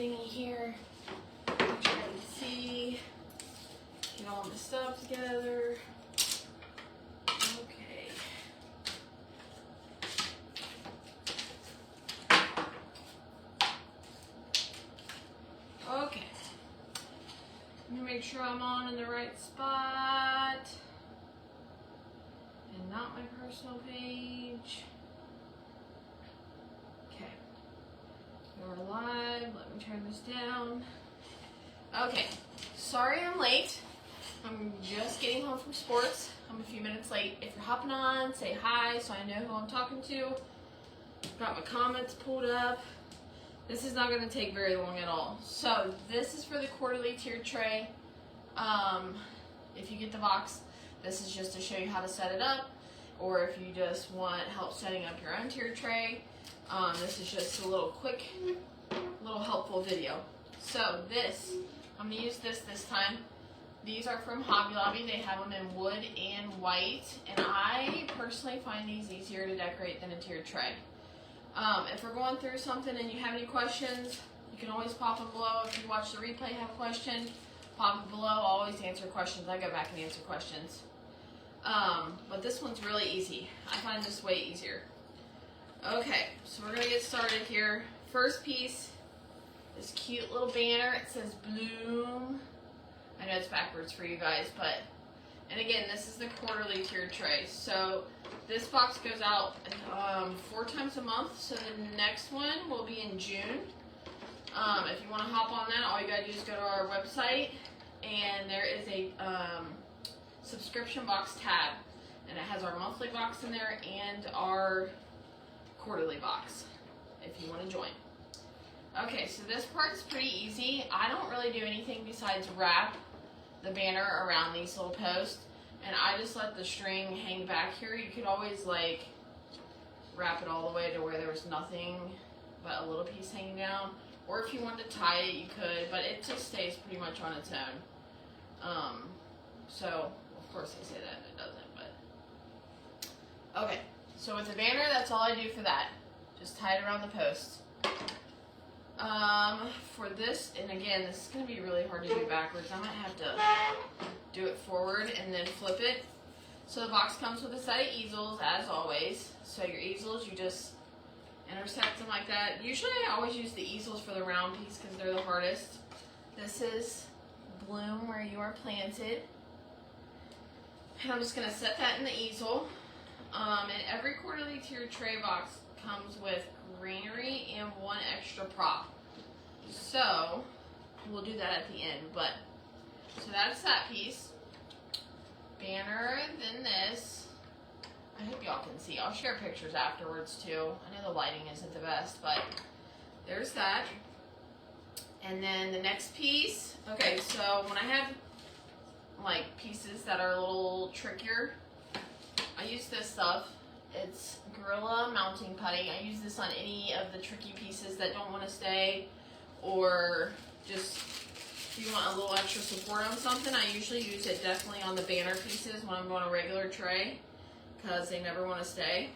thingy here. I'm trying to see. Get all my stuff together. Okay. Okay. Let me make sure I'm on in the right spot. And not my personal page. Okay. We're live. Let me turn this down. Okay. Sorry I'm late. I'm just getting home from sports. I'm a few minutes late. If you're hopping on, say hi so I know who I'm talking to. Got my comments pulled up. This is not going to take very long at all. So this is for the quarterly tiered tray. If you get the box, this is just to show you how to set it up. Or if you just want help setting up your own tiered tray, this is just a little quick, little helpful video. So this, I'm going to use this time. These are from Hobby Lobby. They have them in wood and white, and I personally find these easier to decorate than a tiered tray. If we're going through something and you have any questions, you can always pop them below. If you watch the replay, have a question, pop it below. I'll always answer questions. I go back and answer questions. But this one's really easy. I find this way easier. Okay, so we're going to get started here. First piece, this cute little banner. It says Bloom. I know it's backwards for you guys, but, and again, this is the quarterly tiered tray. So this box goes out 4 times a month, so the next one will be in June. If you want to hop on that, all you gotta do is go to our website, and there is a subscription box tab, and it has our monthly box in there and our quarterly box, if you want to join. Okay, so this part's pretty easy. I don't really do anything besides wrap the banner around these little posts, and I just let the string hang back here. You could always like wrap it all the way to where there was nothing but a little piece hanging down, or if you wanted to tie it, you could, but it just stays pretty much on its own. So of course I say that and it doesn't, but okay. So with the banner, that's all I do for that. Just tie it around the post. For this, and again, this is going to be really hard to do backwards. I might have to do it forward and then flip it. So the box comes with a set of easels, as always. So your easels, you just intersect them like that. Usually I always use the easels for the round piece because they're the hardest. This is Bloom Where You Are Planted. And I'm just going to set that in the easel. And every quarterly tiered tray box comes with greenery and 1 extra prop. So we'll do that at the end, but so that's that piece. Banner, then this. I hope y'all can see. I'll share pictures afterwards too. I know the lighting isn't the best, but there's that. And then the next piece. Okay, so when I have like pieces that are a little trickier, I use this stuff. It's Gorilla Mounting Putty. I use this on any of the tricky pieces that don't want to stay, or just if you want a little extra support on something. I usually use it definitely on the banner pieces when I'm going a regular tray, because they never want to stay.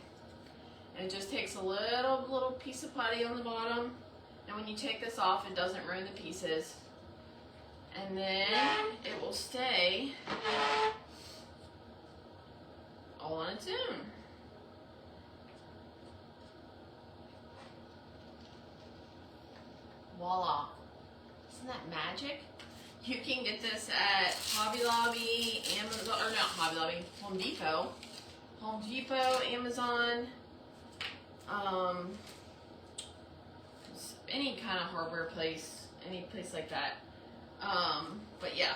And it just takes a little piece of putty on the bottom, and when you take this off, it doesn't ruin the pieces. And then it will stay all on its own. Voila. Isn't that magic? You can get this at Hobby Lobby, Amazon, or not Hobby Lobby, Home Depot. Home Depot, Amazon, any kind of hardware place, any place like that. But yeah.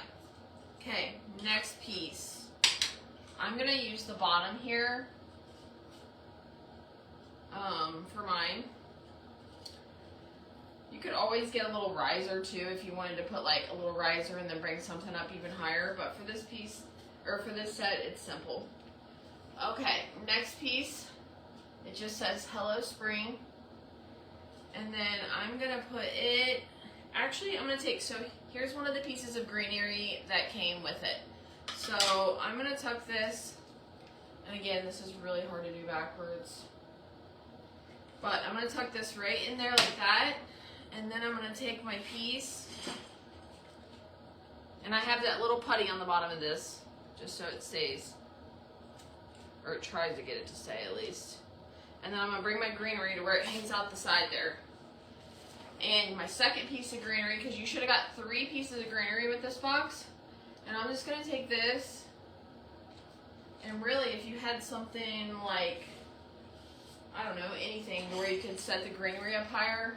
Okay, next piece. I'm going to use the bottom here for mine. You could always get a little riser too if you wanted to put like a little riser and then bring something up even higher, but for this piece, or for this set, it's simple. Okay, next piece, it just says Hello Spring, and then I'm going to put it, actually I'm going to take, so here's one of the pieces of greenery that came with it. So I'm going to tuck this, and again, this is really hard to do backwards, but I'm going to tuck this right in there like that, And then I'm going to take my piece, and I have that little putty on the bottom of this, just so it stays, or it tries to get it to stay at least. And then I'm going to bring my greenery to where it hangs out the side there. And my second piece of greenery, because you should have got 3 pieces of greenery with this box. And I'm just going to take this, and really if you had something like, I don't know, anything where you could set the greenery up higher,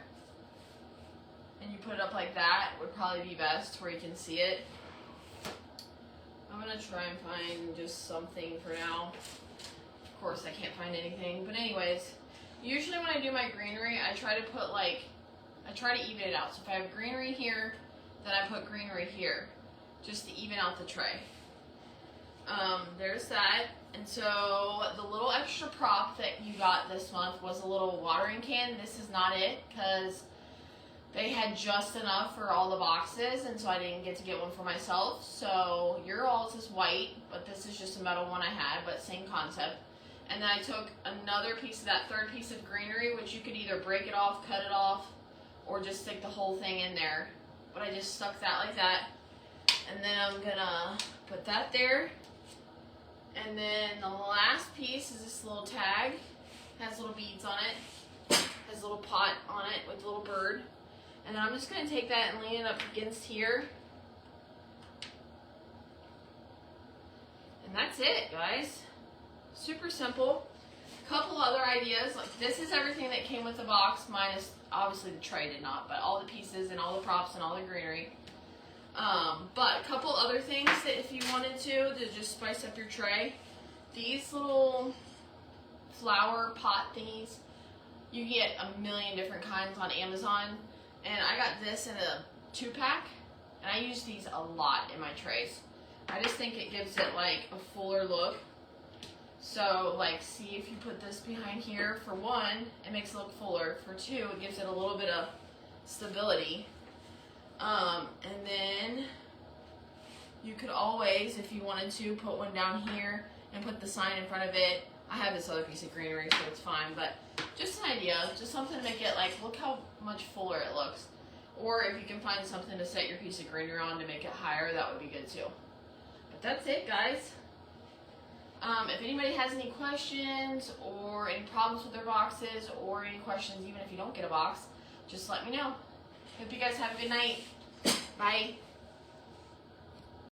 and you put it up like that, would probably be best where you can see it. I'm going to try and find just something for now. Of course, I can't find anything. But anyways, usually when I do my greenery, I try to put I try to even it out. So if I have greenery here, then I put greenery here, just to even out the tray. There's that. And so the little extra prop that you got this month was a little watering can. This is not it, because they had just enough for all the boxes, and so I didn't get to get one for myself. So your all's is white, but this is just a metal one I had, but same concept. And then I took another piece of that third piece of greenery, which you could either break it off, cut it off, or just stick the whole thing in there. But I just stuck that like that. And then I'm gonna put that there. And then the last piece is this little tag. It has little beads on it. Has a little pot on it with a little bird. And then I'm just going to take that and lean it up against here. And that's it, guys. Super simple. Couple other ideas. Like, this is everything that came with the box, minus obviously the tray did not, but all the pieces and all the props and all the greenery. But a couple other things that if you wanted to just spice up your tray. These little flower pot thingies, you get a million different kinds on Amazon. And I got this in a 2-pack, and I use these a lot in my trays. I just think it gives it like a fuller look. So like, see, if you put this behind here, for one, it makes it look fuller. For two, it gives it a little bit of stability. And then you could always, if you wanted to, put one down here and put the sign in front of it. I have this other piece of greenery, so it's fine, but just an idea, just something to make it like, look how much fuller it looks. Or if you can find something to set your piece of greenery on to make it higher, that would be good too. But that's it, guys. If anybody has any questions or any problems with their boxes, or any questions even if you don't get a box, just let me know. Hope you guys have a good night. Bye.